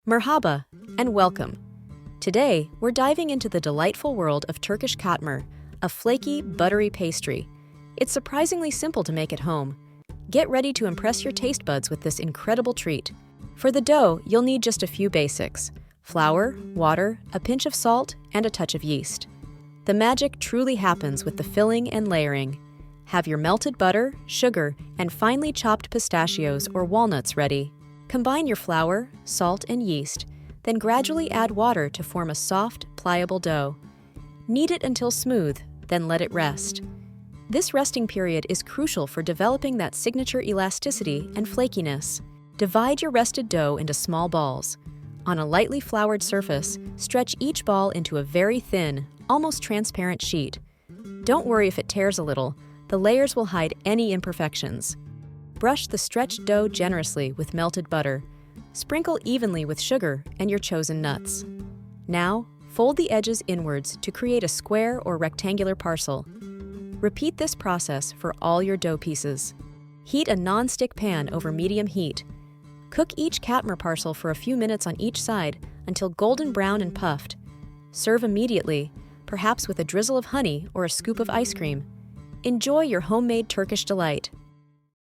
Merhaba, and welcome. Today, we're diving into the delightful world of Turkish katmer, a flaky, buttery pastry. It's surprisingly simple to make at home. Get ready to impress your taste buds with this incredible treat. For the dough, you'll need just a few basics: flour, water, a pinch of salt, and a touch of yeast. The magic truly happens with the filling and layering. Have your melted butter, sugar, and finely chopped pistachios or walnuts ready. Combine your flour, salt, and yeast, then gradually add water to form a soft, pliable dough. Knead it until smooth, then let it rest. This resting period is crucial for developing that signature elasticity and flakiness. Divide your rested dough into small balls. On a lightly floured surface, stretch each ball into a very thin, almost transparent sheet. Don't worry if it tears a little. The layers will hide any imperfections. Brush the stretched dough generously with melted butter. Sprinkle evenly with sugar and your chosen nuts. Now, fold the edges inwards to create a square or rectangular parcel. Repeat this process for all your dough pieces. Heat a non-stick pan over medium heat. Cook each katmer parcel for a few minutes on each side until golden brown and puffed. Serve immediately, perhaps with a drizzle of honey or a scoop of ice cream. Enjoy your homemade Turkish delight.